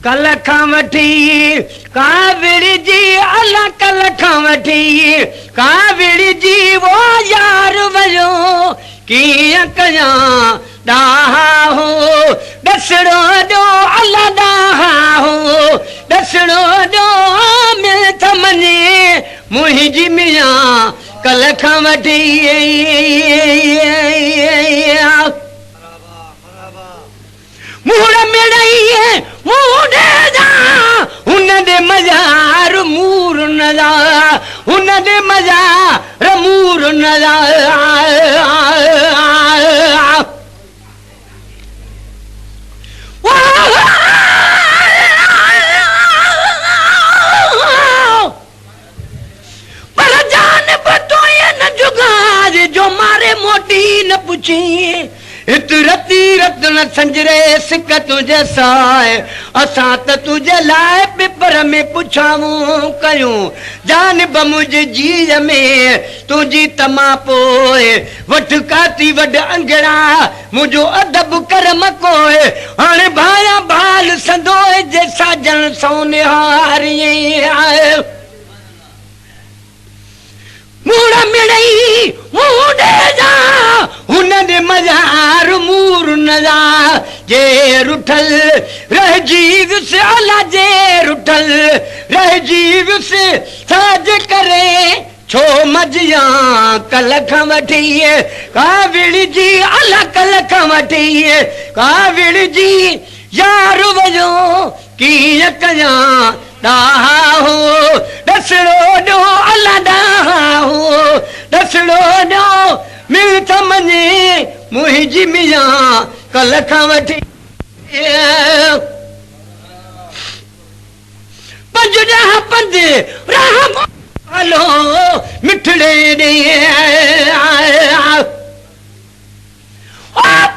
कल खां वठी काविड़ी जी अला कल खां वठी काविड़ी जी वो यार वयो कीअं कयां ॾाहा हो ॾसड़ो ॾो अला ॾाहा हो ॾसड़ो ॾो मिल त मञे मुंहिंजी मियां कल खां वठी मूड़ मिड़ई मूड़े जा हुन दे मज़ार मूर न जा हुन दे मज़ार मूर न जा पर जान बतो न जुगाज जो मारे मोटी न पुछी रती रतन संजरे सिक तुझे साए असां त तुझे लाइ पेपर में पुछाऊं कयूं जान मुंहिंजे जीअ में तुंहिंजी तमा पोइ वठ काती वॾ अंगड़ा मुंहिंजो अदब कर मकोए हाणे भाया भाल संदोए जे साजन सोनिहारी आए मूड़ मिड़ई मूड़े जा हुन दे मज़ार मूर न जा जे रुठल रह जीव से अला जे रुठल रह जीव से साज करे छो मजिया कल खां वठी काविड़ी जी अला कल खां वठी काविड़ी जी यार वजो कीअं कयां ॾाहा हो ॾसड़ो ॾो अला ॾाहा हो ॾसड़ो ॾो मिल त मञे मुंहिंजी मियां कल खां वठी पंज ॾह पंज राह हलो मिठड़े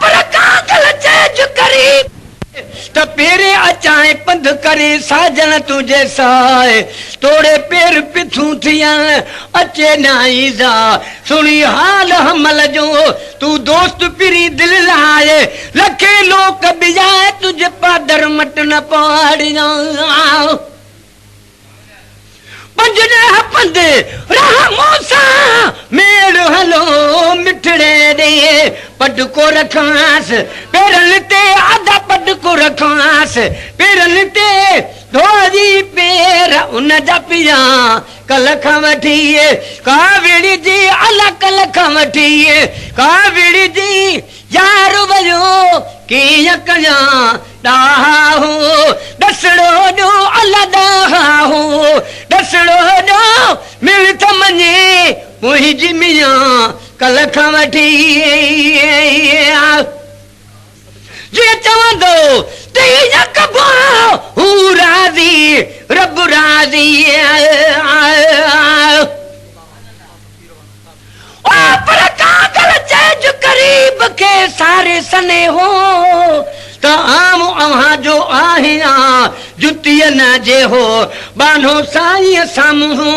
पर कागल चेज करी त पेरे अचाए पंध करे साजन तुझे साए तोड़े पेर पिथू थिया अचे नाई जा सुनी हाल हमल जो तू दोस्त पिरी दिल लाए लखे लोक बिजाए तुझे पादर मट न पाड़िया पंज ॾह पंध राह मूसा मेड़ हलो मिठड़े दे पटको रखांस पेरन ते आधा पटको रखांस पेरन ते धोरी पेर उन जा पिया कल खां वठी काविड़ी जी अला कल खां वठी काविड़ी जी यार वयो कीअं कयां ॾाहा हो ॾसड़ो ॾो अला ॾाहा हो ॾसड़ो ॾो मिल त मञे मुंहिंजी मियां कल खां वठी जीअं चवंदो तीअं कबो हू राज़ी रब राज़ी पर कागल चेज करीब के सारे सने हो त आम अव्हां जो आहियां जुतीअ न जे हो बानो साईं साम्हूं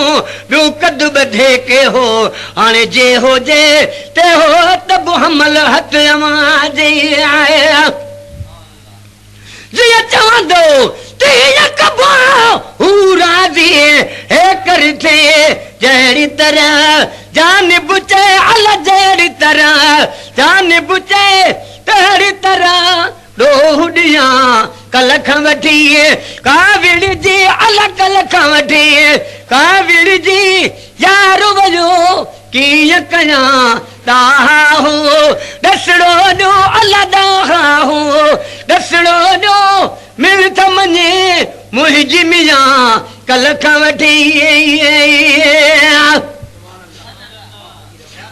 ॿियो कद ॿधे के हो हाणे जे हो जे ते हो त हमल हथ अव्हां जे आया जीअं चवंदो तीअं कबो हू राज़ी हे कर थे जहिड़ी तरह जानिब चए अल जहिड़ी तरह जानिब चए तहिड़ी तरह ॾोहुॾिया कल खां वठी काविड़ी जी अल कल खां वठी काविड़ी जी यार वयो कीअं कयां ॾाहा हो ॾसड़ो ॾो अल ॾाहा हो ॾसड़ो ॾो मिल त मञे मुंहिंजी मियां कल खां वठी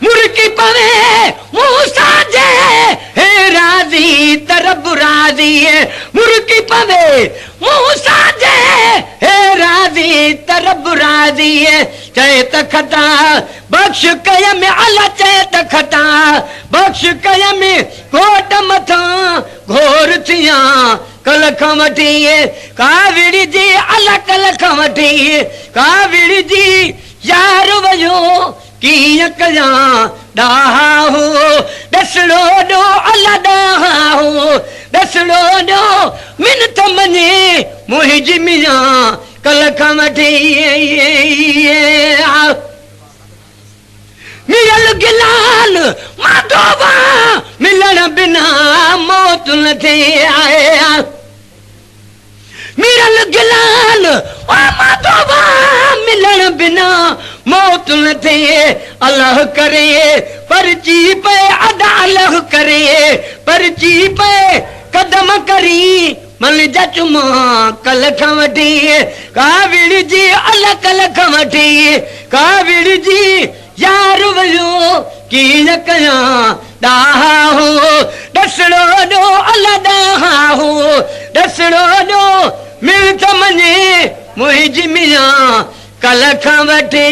मुर्की पवे मूसा जे हे राज़ी त रब राज़ी मुर्की पवे मूसा जे हे राज़ी त रब राज़ी चए त खता बख्श कय में अला चए त खता बख्श कय में घोट मथां घोर थिया कल खां वठी काविड़ी जी अला कल खां वठी काविड़ी जी यार वयो कीअं कयां ॾाहा हो ॾसड़ो ॾो अला ॾाहा हो ॾस दसड़ो ॾो मिनत मञे मुंहिंजी मियां कल खां वठी मिलल गिलाल माधोबा मिलण बिना मौत न थिए मिलल गिलाल माधोबा मिलण बिना मौत न थिए अल्लाह करे परची पे अदा अल्लाह करे परची पे कदम करी मन जचुमा कल खां वठी काविड़ जी अल्लाह कल खां वठी काविड़ जी यार वयो कीअं कयां ॾाहा हो दसड़ो ॾो अल्लाह ॾाहा हो दसड़ो ॾो मिल त मञे मुंहिंजी मियां कल खां वठी